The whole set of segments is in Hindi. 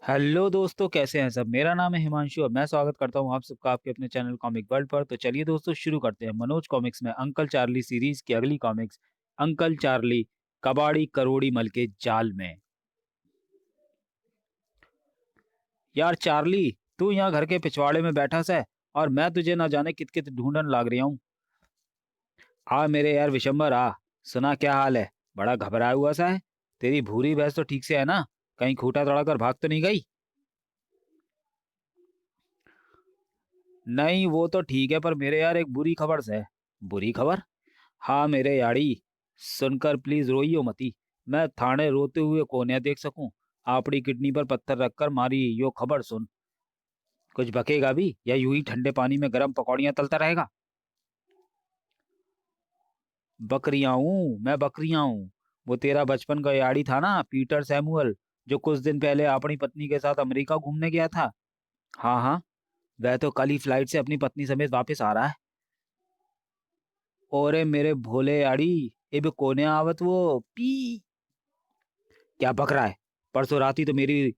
हेलो दोस्तों, कैसे हैं सब। मेरा नाम है हिमांशु और मैं स्वागत करता हूं आप सबका आपके अपने चैनल कॉमिक वर्ल्ड पर। तो चलिए दोस्तों, शुरू करते हैं मनोज कॉमिक्स में अंकल चार्ली सीरीज की अगली कॉमिक्स, अंकल चार्ली कबाड़ी करोड़ी मल के जाल में। यार चार्ली, तू यहाँ घर के पिछवाड़े में बैठा सा है और मैं तुझे ना जाने कित कित ढूंढन लाग रहा हूँ। आ मेरे यार विशंबर आ। सुना क्या हाल है? बड़ा घबराया हुआ सा है। तेरी भूरी भैंस तो ठीक से है ना? कहीं खूंटा तोड़कर भाग तो नहीं गई? नहीं, वो तो ठीक है, पर मेरे यार एक बुरी खबर से है। बुरी खबर? हाँ मेरे यारी, सुनकर प्लीज रोइयो मती। मैं थाने रोते हुए कोन्या देख सकूं। आपड़ी किडनी पर पत्थर रखकर मारी यो खबर सुन। कुछ बकेगा भी या यूं ही ठंडे पानी में गर्म पकौड़ियां तलता रहेगा? बकरियां हूं, मैं बकरियां हूं। वो तेरा बचपन का यारी था ना, पीटर सैमुअल, जो कुछ दिन पहले अपनी पत्नी के साथ अमेरिका घूमने गया था। हाँ हाँ, वह तो कल ही फ्लाइट से अपनी पत्नी समेत वापस आ रहा है। ओरे मेरे भोले यारी, इब कोने आवत वो पी। क्या बक रहा है? परसों रात ही तो मेरी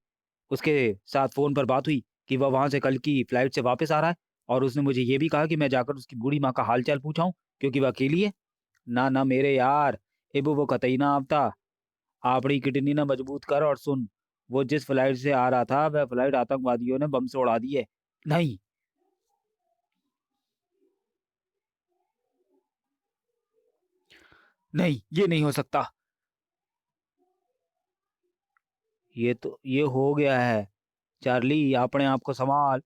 उसके साथ फोन पर बात हुई कि वह वहां से कल की फ्लाइट से वापस आ रहा है। और उसने मुझे ये भी कहा कि मैं जाकर उसकी बूढ़ी माँ का हालचाल पूछाऊं, क्योंकि वह अकेली है। ना ना मेरे यार, इब वो कतई ना आवता। आपड़ी किडनी ना मजबूत कर और सुन। वो जिस फ्लाइट से आ रहा था वह फ्लाइट आतंकवादियों ने बम से उड़ा दी है। नहीं, नहीं ये नहीं हो सकता। ये हो गया है। चार्ली, अपने आप को संभाल।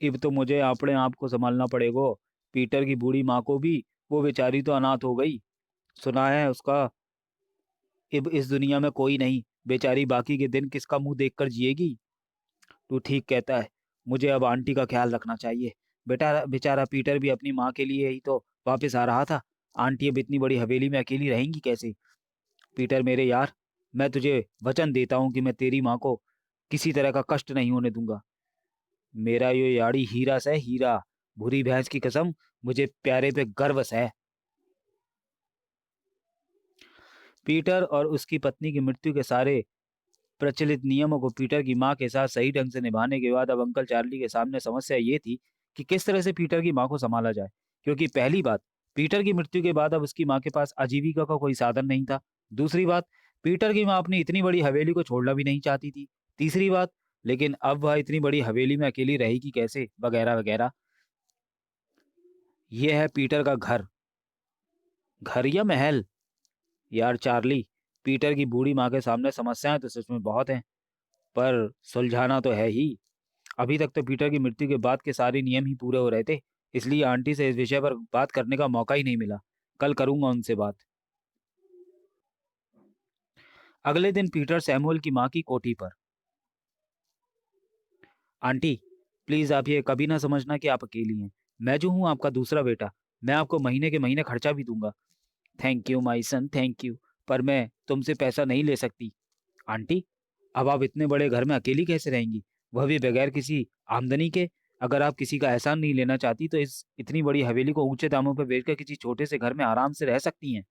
अब तो मुझे अपने आप को संभालना पड़ेगा। पीटर की बूढ़ी माँ को भी, वो बेचारी तो अनाथ हो गई। सुना है उसका अब इस दुनिया में कोई नहीं। बेचारी बाकी के दिन किसका मुंह देखकर जिएगी? तू ठीक कहता है। मुझे अब आंटी का ख्याल रखना चाहिए। बेटा, बेचारा पीटर भी अपनी माँ के लिए ही तो वापस आ रहा था। आंटी अब इतनी बड़ी हवेली में अकेली रहेंगी कैसे? पीटर मेरे यार, मैं तुझे वचन देता हूँ कि मैं तेरी माँ को किसी तरह का कष्ट नहीं होने दूंगा। मेरा यो याड़ी हीरा से हीरा, भूरी भैंस की कसम, मुझे प्यारे पे गर्व है। पीटर और उसकी पत्नी की मृत्यु के सारे प्रचलित नियमों को पीटर की मां के साथ सही ढंग से निभाने के बाद अब अंकल चार्ली के सामने समस्या ये थी कि किस तरह से पीटर की मां को संभाला जाए। क्योंकि पहली बात, पीटर की मृत्यु के बाद अब उसकी मां के पास आजीविका का कोई साधन नहीं था। दूसरी बात, पीटर की मां अपनी इतनी बड़ी हवेली को छोड़ना भी नहीं चाहती थी। तीसरी बात, लेकिन अब वह इतनी बड़ी हवेली में अकेली रहेगी कैसे, वगैरह वगैरह। यह है पीटर का घर। घर या महल? यार चार्ली, पीटर की बूढ़ी माँ के सामने समस्याएं तो सच में बहुत हैं, पर सुलझाना तो है ही। अभी तक तो पीटर की मृत्यु के बाद के सारे नियम ही पूरे हो रहे थे, इसलिए आंटी से इस विषय पर बात करने का मौका ही नहीं मिला। कल करूंगा उनसे बात। अगले दिन पीटर सैमुअल की माँ की कोठी पर। आंटी, प्लीज आप ये कभी ना समझना कि आप अकेली हैं। मैं जो हूँ आपका दूसरा बेटा। मैं आपको महीने के महीने खर्चा भी दूंगा। Thank you my son, thank you. पर मैं तुमसे पैसा नहीं ले सकती। आंटी, अब आप इतने बड़े घर में अकेली कैसे रहेंगी, वह भी बगैर किसी आमदनी के? अगर आप किसी का एहसान नहीं लेना चाहती तो इस इतनी बड़ी हवेली को ऊंचे दामों पर बेचकर किसी छोटे से घर में आराम से रह सकती हैं।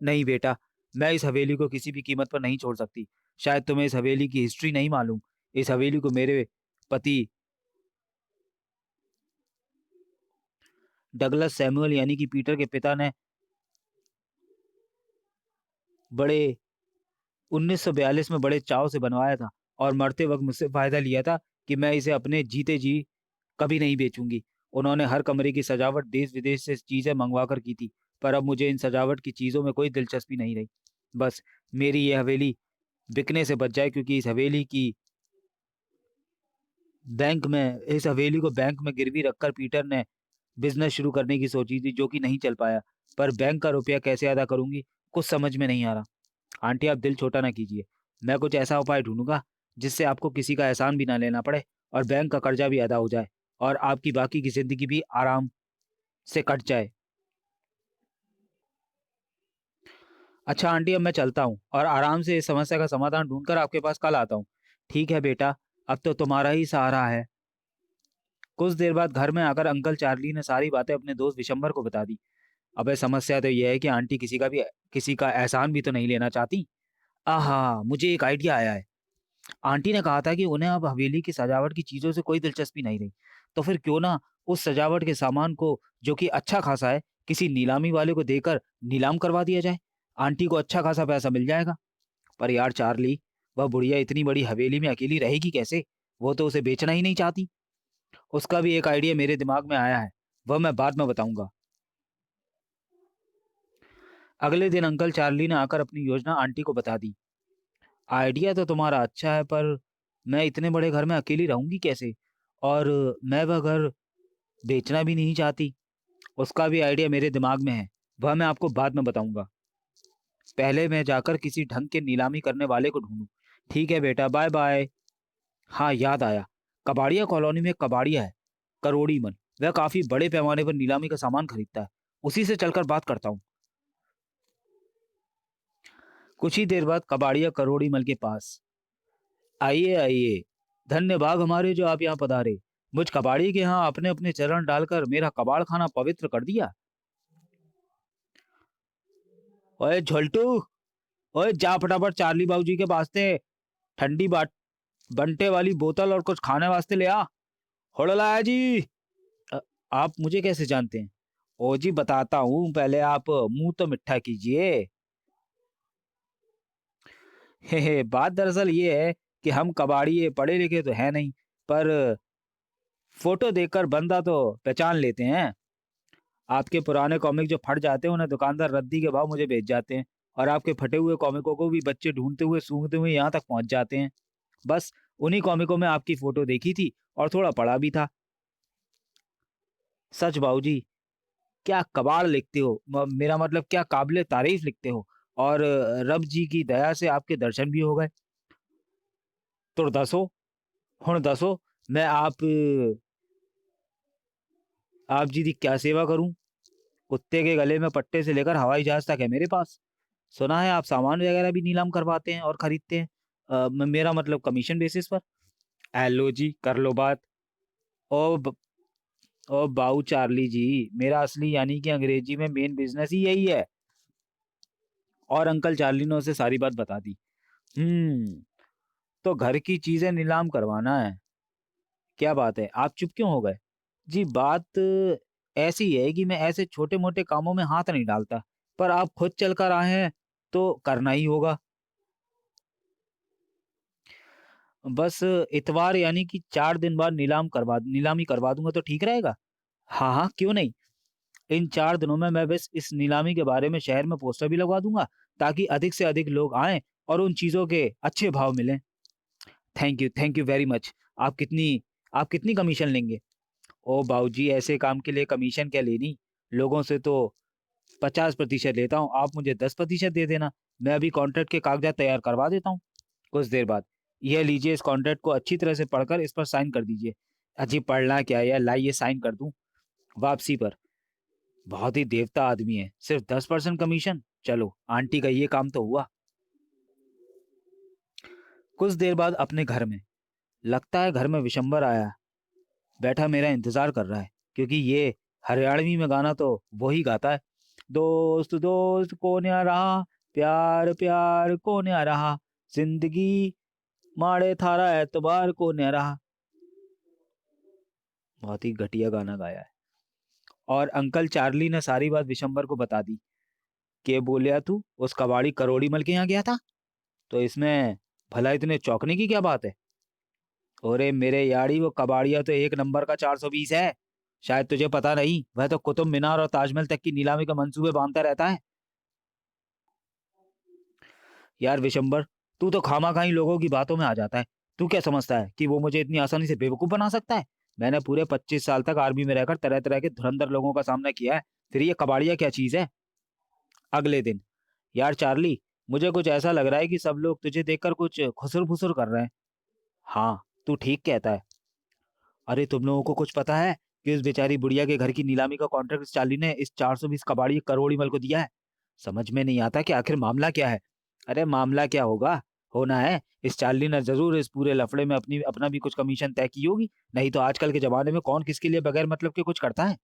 नहीं बेटा, मैं इस हवेली को किसी भी कीमत पर नहीं छोड़ सकती। शायद तुम्हें इस हवेली की हिस्ट्री नहीं मालूम। इस हवेली को मेरे पति डगलस सैमुअल यानी कि पीटर के पिता ने बड़े 1942 में बड़े चाव से बनवाया था, और मरते वक्त मुझसे फायदा लिया था कि मैं इसे अपने जीते जी कभी नहीं बेचूंगी। उन्होंने हर कमरे की सजावट देश विदेश से चीजें मंगवा कर की थी, पर अब मुझे इन सजावट की चीजों में कोई दिलचस्पी नहीं रही। बस मेरी ये हवेली बिकने से बच जाए, क्योंकि इस हवेली को बैंक में गिरवी रखकर पीटर ने बिजनेस शुरू करने की सोची थी, जो कि नहीं चल पाया। पर बैंक का रुपया कैसे अदा करूंगी, कुछ समझ में नहीं आ रहा। आंटी, आप दिल छोटा ना कीजिए। मैं कुछ ऐसा उपाय ढूंढूंगा जिससे आपको किसी का एहसान भी ना लेना पड़े, और बैंक का कर्जा भी अदा हो जाए, और आपकी बाकी की जिंदगी भी आराम से कट जाए। अच्छा आंटी, अब मैं चलता हूँ और आराम से इस समस्या का समाधान ढूंढकर आपके पास कल आता हूँ। ठीक है बेटा, अब तो तुम्हारा ही सहारा है। कुछ देर बाद घर में आकर अंकल चार्ली ने सारी बातें अपने दोस्त विशंबर को बता दी। अबे समस्या तो यह है कि आंटी किसी का एहसान भी तो नहीं लेना चाहती। आहा, मुझे एक आइडिया आया है। आंटी ने कहा था कि उन्हें अब हवेली की सजावट की चीजों से कोई दिलचस्पी नहीं रही। तो फिर क्यों ना उस सजावट के सामान को, जो कि अच्छा खासा है, किसी नीलामी वाले को देकर नीलाम करवा दिया जाए। आंटी को अच्छा खासा पैसा मिल जाएगा। पर यार चार्ली, वह बुढ़िया इतनी बड़ी हवेली में अकेली रहेगी कैसे? वो तो उसे बेचना ही नहीं चाहती। उसका भी एक आइडिया मेरे दिमाग में आया है, वह मैं बाद में बताऊंगा। अगले दिन अंकल चार्ली ने आकर अपनी योजना आंटी को बता दी। आइडिया तो तुम्हारा अच्छा है, पर मैं इतने बड़े घर में अकेली रहूंगी कैसे? और मैं वह घर बेचना भी नहीं चाहती। उसका भी आइडिया मेरे दिमाग में है, वह मैं आपको बाद में बताऊंगा। पहले मैं जाकर किसी ढंग के नीलामी करने वाले को ढूंढूं। ठीक है बेटा, बाय बाय। हाँ, याद आया। कबाड़िया कॉलोनी में एक कबाड़िया है, करोड़ी मन। वह काफी बड़े पैमाने पर नीलामी का सामान खरीदता है। उसी से चलकर बात करता हूँ। कुछ ही देर बाद कबाड़िया करोड़ी मल के पास। आइए आइए, धन्य भाग हमारे जो आप यहाँ पधारे। मुझ कबाड़ी के यहाँ अपने अपने चरण डालकर मेरा कबाड़ खाना पवित्र कर दिया। ओए झोल्टू, ओए जा फटाफट चार्ली बाबूजी के वास्ते ठंडी बाट बंटे वाली बोतल और कुछ खाने वास्ते ले आ। होड़ला है जी। अ, आप मुझे कैसे जानते हैं? ओ जी बताता हूँ, पहले आप मुंह तो मिठा कीजिए। हे बात दरअसल ये है कि हम कबाड़िए पढ़े लिखे तो है नहीं, पर फोटो देखकर बंदा तो पहचान लेते हैं। आपके पुराने कॉमिक जो फट जाते हैं उन्हें दुकानदार रद्दी के भाव मुझे बेच जाते हैं, और आपके फटे हुए कॉमिकों को भी बच्चे ढूंढते हुए सूंघते हुए यहाँ तक पहुंच जाते हैं। बस उन्हीं कॉमिकों में आपकी फोटो देखी थी और थोड़ा पढ़ा भी था। सच बाबूजी, क्या कबाड़ लिखते हो, मेरा मतलब क्या काबिले तारीफ लिखते हो। और रब जी की दया से आपके दर्शन भी हो गए। तो दसो, हुण दसो, मैं आप जी की क्या सेवा करूं? कुत्ते के गले में पट्टे से लेकर हवाई जहाज तक है मेरे पास। सुना है आप सामान वगैरह भी नीलाम करवाते हैं और खरीदते हैं। मेरा मतलब कमीशन बेसिस पर। हेलो जी, कर लो बात। ओ ब, ओ बाऊ चार्ली जी, मेरा असली यानी कि अंग्रेजी में मेन बिजनेस ही यही है। और अंकल चार्ली ने उसे सारी बात बता दी। हम्म, तो घर की चीजें नीलाम करवाना है। क्या बात है, आप चुप क्यों हो गए? जी बात ऐसी है कि मैं ऐसे छोटे मोटे कामों में हाथ नहीं डालता, पर आप खुद चलकर आए हैं तो करना ही होगा। बस इतवार यानी कि 4 दिन बाद नीलामी करवा दूंगा तो ठीक रहेगा। हाँ हाँ, क्यों नहीं। इन 4 दिनों में मैं बस इस नीलामी के बारे में शहर में पोस्टर भी लगवा दूंगा, ताकि अधिक से अधिक लोग आएं और उन चीजों के अच्छे भाव मिलें। Thank you very much. आप कितनी आप कितनी कमीशन लेंगे? ओ बाबूजी, ऐसे काम के लिए कमीशन क्या लेनी। लोगों से तो 50% लेता हूँ, आप मुझे 10% दे देना। मैं अभी कॉन्ट्रैक्ट के कागजात तैयार करवा देता हूँ। कुछ देर बाद, यह लीजिए, इस कॉन्ट्रैक्ट को अच्छी तरह से पढ़कर इस पर साइन कर दीजिए। अजी पढ़ना क्या है यार, लाइए साइन कर दूं। वापसी पर, बहुत ही देवता आदमी है, सिर्फ 10% कमीशन। चलो, आंटी का ये काम तो हुआ। कुछ देर बाद अपने घर में, लगता है घर में विशंबर आया, बैठा मेरा इंतजार कर रहा है, क्योंकि ये हरियाणवी में गाना तो वो ही गाता है। दोस्त दोस्त को न्या रहा, प्यार प्यार को न्या रहा, जिंदगी माड़े थारा एतबार को न्या रहा। बहुत ही घटिया गाना गाया है। और अंकल चार्ली ने सारी बात विशंबर को बता दी। के बोलिया तू उस कबाड़ी करोड़ी मल के यहाँ गया था? तो इसमें भला इतने चौंकने की क्या बात है? अरे मेरे यारी, वो कबाड़िया तो एक नंबर का 420 है। शायद तुझे पता नहीं, वह तो कुतुब मीनार और ताजमहल तक की नीलामी का मंसूबे बांधता रहता है। यार विशंबर, तू तो खामा खाई लोगों की बातों में आ जाता है। तू क्या समझता है कि वो मुझे इतनी आसानी से बेवकूफ बना सकता है? मैंने पूरे 25 साल तक आर्मी में रहकर तरह तरह के धुरंधर लोगों का सामना किया है। फिर ये कबाड़िया क्या चीज है? अगले दिन, यार चार्ली, मुझे कुछ ऐसा लग रहा है कि सब लोग तुझे देखकर कुछ खुसर फुसर कर रहे हैं। हाँ, तू ठीक कहता है। अरे तुम लोगों को कुछ पता है कि उस बेचारी बुढ़िया के घर की नीलामी का कॉन्ट्रैक्ट चार्ली ने इस 420 कबाड़ी करोड़ी मल को दिया है? समझ में नहीं आता कि आखिर मामला क्या है। अरे मामला क्या होगा, होना है, इस चार्ली ने जरूर इस पूरे लफड़े में अपनी अपना भी कुछ कमीशन तय की होगी। नहीं तो आजकल के जमाने में कौन किसके लिए बगैर मतलब के कुछ करता है।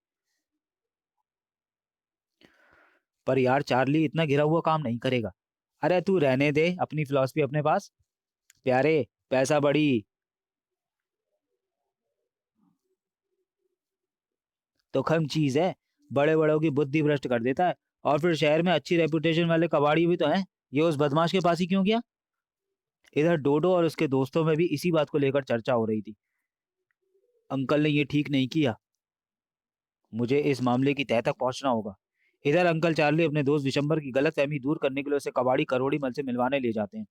पर यार चार्ली इतना गिरा हुआ काम नहीं करेगा। अरे तू रहने दे अपनी फिलॉसफी अपने पास। प्यारे, पैसा बड़ी तो खम चीज है, बड़े बड़ों की बुद्धि भ्रष्ट कर देता है। और फिर शहर में अच्छी रेपुटेशन वाले कबाड़ी भी तो हैं, ये उस बदमाश के पास ही क्यों गया? इधर डोडो और उसके दोस्तों में भी इसी बात को लेकर चर्चा हो रही थी। अंकल ने ये ठीक नहीं किया, मुझे इस मामले की तह तक पहुंचना होगा। इधर अंकल चार्ली अपने दोस्त विशंबर की गलतफहमी दूर करने के लिए उसे कबाड़ी करोड़ी मल से मिलवाने ले जाते हैं।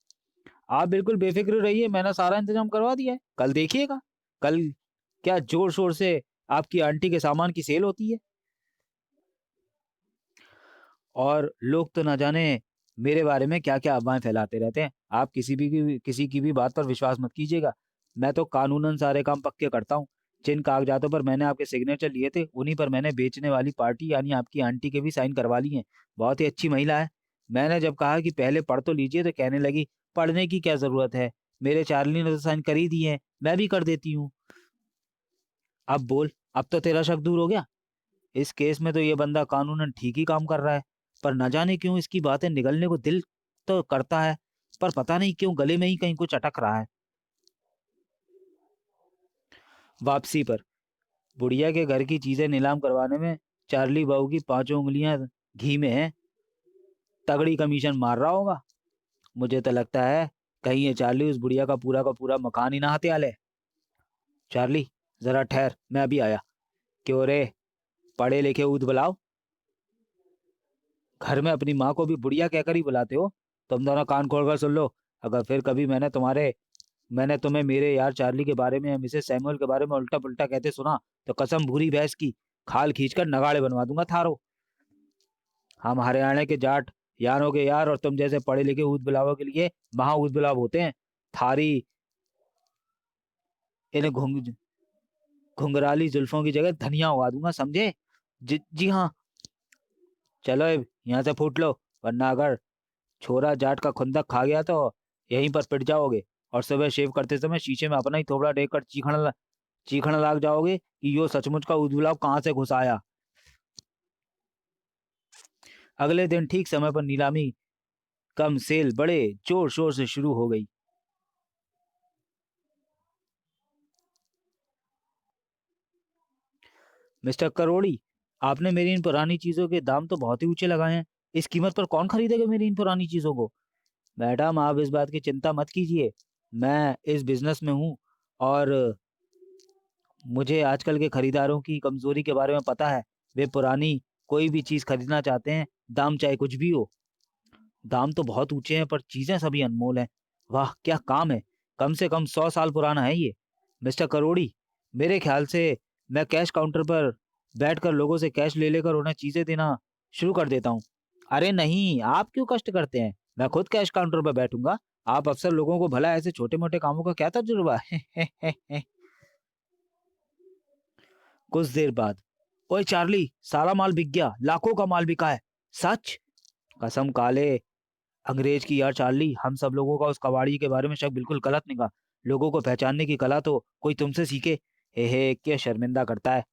आप बिल्कुल बेफिक्र रहिए, मैंने सारा इंतजाम करवा दिया है, कल देखिएगा। कल क्या जोर शोर से आपकी आंटी के सामान की सेल होती है। और लोग तो ना जाने मेरे बारे में क्या क्या अफवाहें फैलाते रहते हैं। आप किसी की भी बात पर विश्वास मत कीजिएगा। मैं तो कानूनन सारे काम पक्के करता हूँ। जिन कागजातों पर मैंने आपके सिग्नेचर लिए थे उन्हीं पर मैंने बेचने वाली पार्टी यानी आपकी आंटी के भी साइन करवा लिए हैं। बहुत ही अच्छी महिला है। मैंने जब कहा कि पहले पढ़ तो लीजिए तो कहने लगी पढ़ने की क्या जरूरत है, मेरे चार्ली ने तो साइन कर ही दिए हैं, मैं भी कर देती हूँ। अब बोल, अब तो तेरा शक दूर हो गया। इस केस में तो ये बंदा कानूनन ठीक ही काम कर रहा है, पर न जाने क्यों इसकी बातें निगलने को दिल तो करता है, पर पता नहीं क्यों गले में ही कहीं कुछ अटक रहा है। वापसी पर बुढ़िया के घर की चीजें नीलाम करवाने में चार्ली बाबू की पांचों उंगलियां घी में हैं। तगड़ी कमीशन मार रहा होगा। मुझे तो लगता है कहीं ये चार्ली उस बुढ़िया का पूरा मकान ही ना हथिया ले। चार्ली, जरा ठहर, मैं अभी आया। क्यों रे, पढ़े लिखे ऊद बुलाओ। घर में अपनी माँ को भी बुढ़िया कहकर ही बुलाते हो। तुम दोनों कान खोलकर सुन लो। अगर फिर कभी मैंने तुम्हें मेरे यार चार्ली के बारे में या मिसेस सैमुअल के बारे में उल्टा पुल्टा कहते सुना तो कसम भूरी भैंस की खाल खींचकर नगाड़े बनवा दूंगा थारो। हम हरियाणा के जाट यारों के यार और तुम जैसे पढ़े लिखे ऊद बिलावों के लिए महा ऊद बिलाव होते हैं। थारी इन्हें घुंघराली जुल्फों की जगह धनिया उगा दूंगा, समझे? जी हाँ। चलो अब यहाँ से फूट लो, वरना अगर छोरा जाट का खुंदक खा गया तो यहीं पर पिट जाओगे। और सुबह शेव करते समय शीशे में अपना ही थोबड़ा देखकर चीखण लाग जाओगे कि यो सचमुच का उजबुलाव कहाँ से घुस आया। अगले दिन ठीक समय पर नीलामी कम सेल बड़े जोर शोर से शुरू हो गई। मिस्टर करोड़ी, आपने मेरी इन पुरानी चीजों के दाम तो बहुत ही ऊंचे लगाए हैं। इस कीमत पर कौन खरीदेगा मेरी इन पुरानी चीजों को? मैडम, आप इस बात की चिंता मत कीजिए। मैं इस बिजनेस में हूँ और मुझे आजकल के खरीदारों की कमजोरी के बारे में पता है। वे पुरानी कोई भी चीज खरीदना चाहते हैं, दाम चाहे कुछ भी हो। दाम तो बहुत ऊंचे हैं पर चीजें सभी अनमोल हैं। वाह क्या काम है! कम से कम 100 साल पुराना है ये। मिस्टर करोड़ी, मेरे ख्याल से मैं कैश काउंटर पर बैठकर लोगों से कैश ले लेकर उन्हें चीजें देना शुरू कर देता हूँ। अरे नहीं, आप क्यों कष्ट करते हैं, मैं खुद कैश काउंटर पर बैठूंगा। आप अक्सर लोगों को भला ऐसे छोटे मोटे कामों का क्या तजुर्बा है? कुछ देर बाद, ओए चार्ली, सारा माल बिक गया, लाखों का माल बिका है। सच? कसम काले अंग्रेज की यार चार्ली, हम सब लोगों का उस कबाड़ी के बारे में शक बिल्कुल गलत निकला। लोगों को पहचानने की कला तो कोई तुमसे सीखे। हे क्या शर्मिंदा करता है।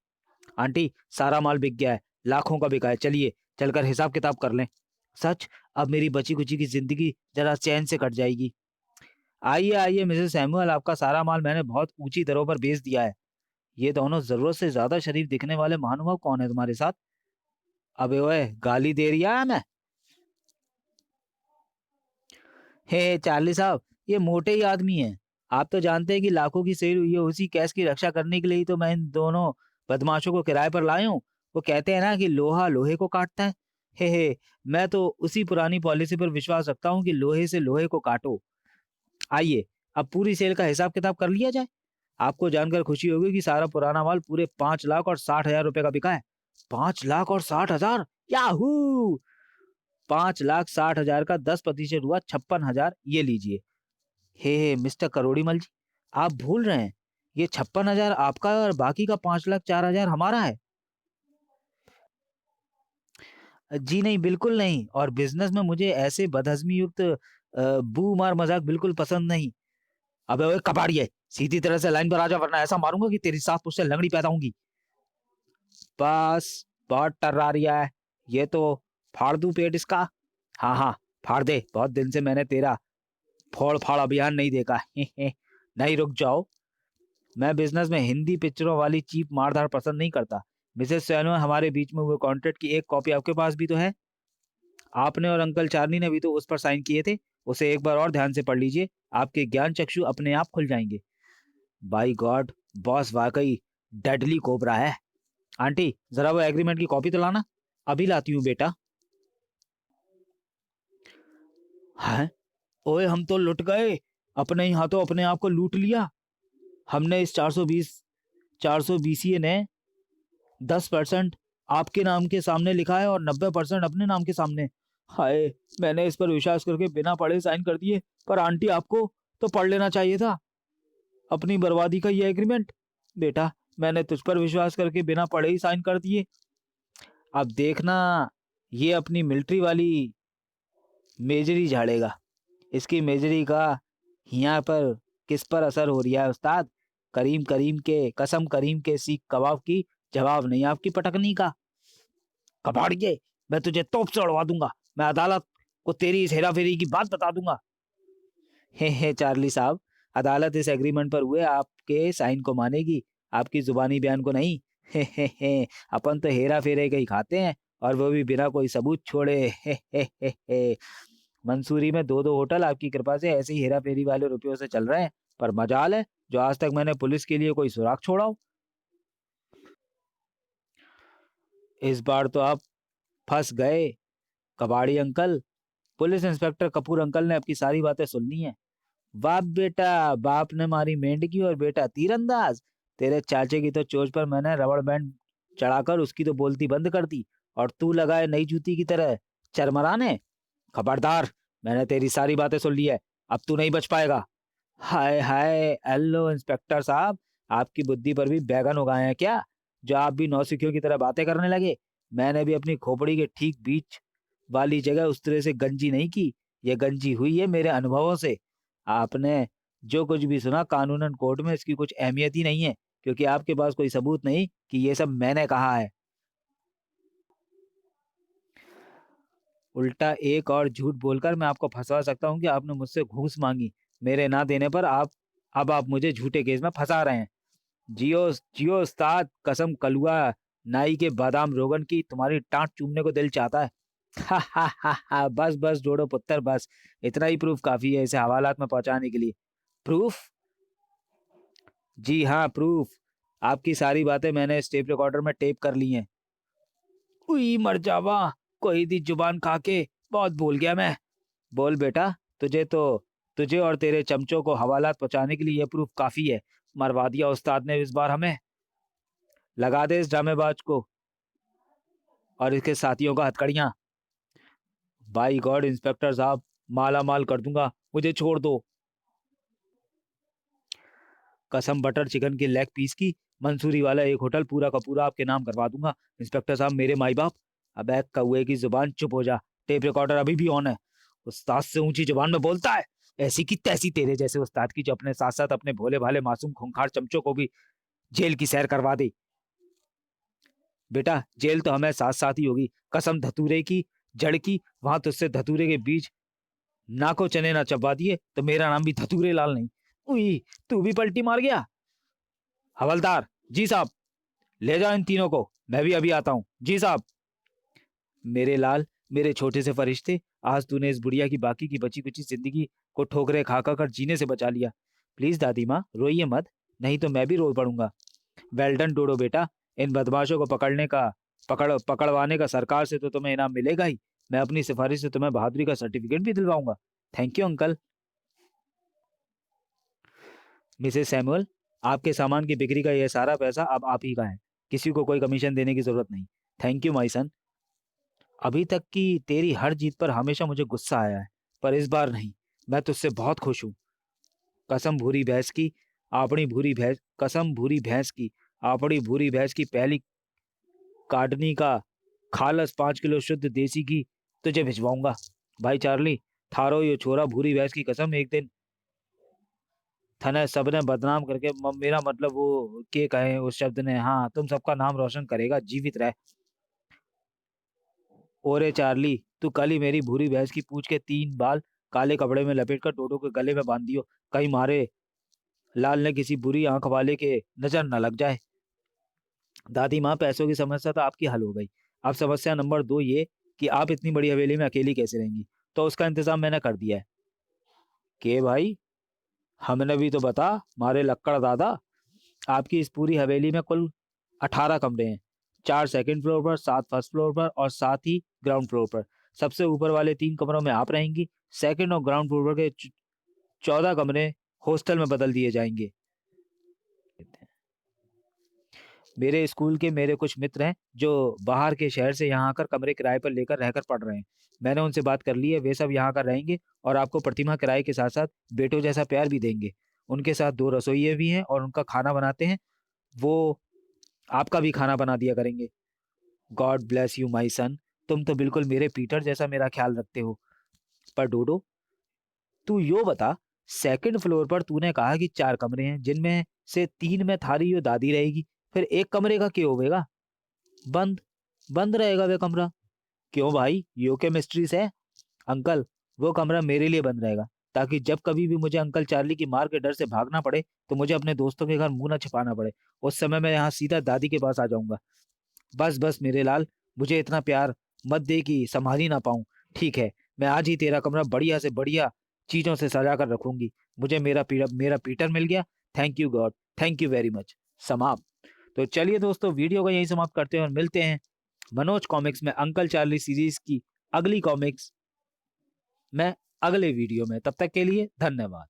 आंटी, सारा माल बिक गया है, लाखों का बिका है, चलिए चलकर हिसाब किताब कर लें। सच? अब मेरी बची कुची की जिंदगी जरा चैन से कट जाएगी। आइए आइए मिसेस सैमुअल, आपका सारा माल मैंने बहुत ऊंची दरों पर बेच दिया है। ये दोनों जरूरत से ज्यादा शरीफ दिखने वाले महानुभाव कौन है तुम्हारे साथ? अबे ओए, गाली दे रिया है मैं? हे चार्ली साहब, ये मोटे ही आदमी हैं। आप तो जानते हैं कि लाखों की सेल हुई है, उसी कैश की रक्षा करने के लिए ही तो मैं इन दोनों बदमाशों को किराए पर लाया हूँ। वो कहते हैं ना कि लोहा लोहे को काटता है। हे, मैं तो उसी पुरानी पॉलिसी पर विश्वास रखता हूँ कि लोहे से लोहे को काटो। आइए, अब पूरी सेल का हिसाब किताब कर लिया जाए। आपको जानकर खुशी होगी कि सारा पुराना माल पूरे 5,60,000 रुपए का बिका है। 5,60,000? याहू! 5,60,000 का 10% हुआ 56,000, ये लीजिए। हे मिस्टर करोड़ीमल जी, आप भूल रहे हैं, ये 56,000 आपका है और बाकी का 5,04,000 हमारा है। जी नहीं, बिल्कुल नहीं। और बिजनेस में मुझे ऐसे बदहजमी युक्त बू मार मजाक बिल्कुल पसंद नहीं। अबे ओए कबाड़िए, सीधी तरह से लाइन पर आ जा वरना ऐसा मारूंगा कि तेरी सास तुझसे लंगड़ी पैदा होंगी। बस, बहुत टर्रा रिया है। ये तो फाड़ दूं पेट इसका। हाँ हाँ, फाड़ दे, बहुत दिन से मैंने तेरा फोड़ फाड़ अभियान नहीं देखा। नहीं, रुक जाओ। मैं बिजनेस में हिंदी पिक्चरों वाली चीप मारधाड़ पसंद नहीं करता। मिसेस सैनो, हमारे बीच में हुए कॉन्ट्रैक्ट की एक कॉपी आपके पास भी तो है। आपने और अंकल चार्ली ने भी तो उस पर साइन किए थे। उसे एक बार और ध्यान से पढ़ लीजिए, आपके ज्ञान चक्षु अपने आप खुल जाएंगे। बाई गॉड, बॉस वाकई डेडली कोबरा है। आंटी, जरा वो एग्रीमेंट की कॉपी तो लाना। अभी लाती हूँ बेटा। है, ओए हम तो लुट गए। अपने ही हाथों अपने आप को लूट लिया। हमने इस 420 ने 10% आपके नाम के सामने लिखा है और 90% अपने नाम के सामने। हाय, मैंने इस पर विश्वास करके बिना पढ़े साइन कर दिए। पर आंटी, आपको तो पढ़ लेना चाहिए था अपनी बर्बादी का ये एग्रीमेंट। बेटा, मैंने तुझ पर विश्वास करके बिना पढ़े ही साइन कर दिए। अब देखना, ये अपनी मिलिट्री वाली मेजरी झाड़ेगा। इसकी मेजरी का यहाँ पर किस पर असर हो रहा है उस्ताद? करीम करीम के कसम, करीम के सीख कबाब की जवाब नहीं आपकी पटकनी का। कबाड़िए, मैं तुझे तोप से उड़वा दूंगा। मैं अदालत को तेरी इस हेरा फेरी की बात बता दूंगा। हे चार्ली साहब, अदालत इस एग्रीमेंट पर हुए आपके साइन को मानेगी, आपकी जुबानी बयान को नहीं। हे, अपन तो हेरा फेरे के ही खाते हैं, और वो भी बिना कोई सबूत छोड़े। हे। मंसूरी में 2-2 होटल आपकी कृपा से ऐसे ही हेरा फेरी वाले रुपयों से चल रहे हैं। पर मजाल है जो आज तक मैंने पुलिस के लिए कोई सुराग छोड़ा हो। इस बार तो आप फंस गए कबाड़ी uncle. Police inspector Kapoor uncle ने आपकी सारी बातें सुन ली हैं। वाह बेटा, बाप ने मारी मेंढकी और बेटा तीरंदाज। तेरे चाचे की तो चोंच पर मैंने रबड़ बैंड चढ़ाकर उसकी तो बोलती बंद कर दी, और तू लगाए नई जूती की तरह चरमराने। खबरदार, मैंने तेरी सारी बातें सुन ली है। अब तू नहीं बच पाएगा। हाय हाय, हेलो इंस्पेक्टर साहब, आपकी बुद्धि पर भी बैगन उगाए हैं क्या, जो आप भी नौसिखियों की तरह बातें करने लगे? मैंने भी अपनी खोपड़ी के ठीक बीच वाली जगह उस तरह से गंजी नहीं की। ये गंजी हुई है मेरे अनुभवों से। आपने जो कुछ भी सुना कानूनन कोर्ट में इसकी कुछ अहमियत ही नहीं है, क्योंकि आपके पास कोई सबूत नहीं कि ये सब मैंने कहा है। उल्टा एक और झूठ बोलकर मैं आपको फंसा सकता हूँ कि आपने मुझसे घूस मांगी। मेरे ना देने पर आप मुझे झूठे केस में फंसा रहे हैं। जियो जियो उस्ताद, कसम कलुआ नाई के बादाम रोगन की, तुम्हारी टांट चूमने को दिल चाहता है। हा, बस बस जोड़ो पुत्र, बस। इतना ही प्रूफ काफी है इसे हवालात में पहुंचाने के लिए। प्रूफ? जी हाँ, प्रूफ। आपकी सारी बातें मैंने इस टेप रिकॉर्डर में टेप कर ली हैं। उई मर जावा, कोई दी जुबान खा के, बहुत भूल गया मैं। बोल बेटा, तुझे और तेरे चमचों को हवालात पहुंचाने के लिए यह प्रूफ काफी है। मरवा दिया उस्ताद ने इस बार हमें। लगा दे इस ड्रामेबाज को और इसके साथियों का हथकड़ियां। बाई गॉड इंस्पेक्टर साहब, माला माल कर दूंगा, मुझे छोड़ दो। कसम बटर चिकन के लेग पीस की, मंसूरी वाला एक होटल पूरा का पूरा आपके नाम करवा दूंगा। इंस्पेक्टर साहब, मेरे माई बाप। अबे कौए की जुबान, चुप हो जा। टेप रिकॉर्डर अभी भी ऑन है। उस्ताद से ऊंची जुबान में बोलता है, ऐसी की तैसी तेरे जैसे उस्ताद की, जो अपने साथ साथ अपने भोले भाले मासूम खूंखार चमचों को भी जेल की सैर करवा दे। बेटा, जेल तो हमें साथ साथ ही होगी। कसम धतूरे की जड़ की, वहां तुझसे धतूरे के बीज नाको चने ना चबा दिए तो मेरा नाम भी धतूरे लाल नहीं। उई, तू भी पलटी मार गया। हवलदार जी साहब, ले जाओ इन तीनों को। मैं भी अभी आता हूँ जी साहब। मेरे लाल, मेरे छोटे से फरिश्ते, आज तूने इस बुढ़िया की बाकी की बची कुची जिंदगी को ठोकरे खा खा कर जीने से बचा लिया। प्लीज दादी माँ, रोइए मत, नहीं तो मैं भी रो पड़ूंगा। वेल डन डोडो बेटा। इन बदमाशों को पकड़वाने का सरकार से तो तुम्हें इनाम मिलेगा ही। मैं अपनी सिफारिश से तुम्हें बहादुरी का सर्टिफिकेट भी दिलवाऊंगा। Thank you uncle. Mrs Samuel, आपके सामान की बिक्री का यह सारा पैसा अब आप ही का है। किसी को कोई कमीशन देने की जरूरत नहीं। थैंक यू माई सन। अभी तक की तेरी हर जीत पर हमेशा मुझे गुस्सा आया है, पर इस बार नहीं। मैं तुझसे बहुत खुश हूँ। कसम भूरी भैंस की, आपड़ी भूरी भैंस, कसम भूरी भैंस की, आपड़ी भूरी भैंस की पहली काटनी का खालस 5 किलो शुद्ध देसी घी तुझे भिजवाऊंगा। भाई चार्ली, थारो यो छोरा भूरी भैंस की कसम, एक दिन थने सबने बदनाम करके मेरा मतलब वो के कहे उस शब्द ने, हाँ, तुम सबका नाम रोशन करेगा, जीवित रहे। ओरे चार्ली, तू कल ही मेरी भूरी भैंस की पूंछ के 3 बाल काले कपड़े में लपेट कर डोडो के गले में बांध दियो, कहीं मारे लाल ने किसी बुरी आंख वाले के नजर न लग जाए। दादी माँ, पैसों की समस्या तो आपकी हल हो गई। अब समस्या नंबर 2 ये कि आप इतनी बड़ी हवेली में अकेली कैसे रहेंगी। तो उसका इंतजाम मैंने कर दिया है। के भाई, हमने भी तो बता, मारे लक्कड़ दादा। आपकी इस पूरी हवेली में कुल 18 कमरे हैं। 4 सेकंड फ्लोर पर, 7 फर्स्ट फ्लोर पर और 7 ही ग्राउंड फ्लोर पर। सबसे ऊपर वाले 3 कमरों में आप रहेंगी। सेकंड और ग्राउंड फ्लोर के 14 कमरे हॉस्टल में बदल दिए जाएंगे। मेरे स्कूल के मेरे कुछ मित्र हैं जो बाहर के शहर से यहाँ आकर कमरे किराए पर लेकर रहकर पढ़ रहे हैं। मैंने उनसे बात कर ली है, वे सब यहाँ आकर रहेंगे और आपको प्रतिमा किराए के साथ साथ बेटों जैसा प्यार भी देंगे। उनके साथ 2 रसोइये भी हैं और उनका खाना बनाते हैं। वो आपका भी खाना बना दिया करेंगे। गॉड ब्लेस यू माई सन। तुम तो बिल्कुल मेरे पीटर जैसा मेरा ख्याल रखते हो। पर डोडो, तू यो बता, सेकंड फ्लोर पर तूने कहा कि 4 कमरे हैं, जिनमें से 3 में थारी यो दादी रहेगी। फिर एक कमरे का क्या होगा? बंद, बंद रहेगा वे कमरा। क्यों भाई, यो के मिस्ट्रीज है? अंकल, वो कमरा मेरे लिए बंद रहेगा, ताकि जब कभी भी मुझे अंकल चार्ली की मार के डर से भागना पड़े तो मुझे अपने दोस्तों के घर मुंह न छिपाना पड़े। उस समय मैं यहाँ सीधा दादी के पास आ जाऊंगा। बस बस मेरे लाल, मुझे इतना प्यार मत दे कि संभाल ही ना पाऊं। ठीक है, मैं आज ही तेरा कमरा बढ़िया से बढ़िया चीजों से सजा कर रखूंगी। मुझे मेरा पीटर मिल गया। Thank you God, thank you very much. समाप्त। तो चलिए दोस्तों, वीडियो को यहीं समाप्त करते हैं और मिलते हैं मनोज कॉमिक्स में अंकल चार्ली सीरीज की अगली कॉमिक्स में अगले वीडियो में। तब तक के लिए धन्यवाद।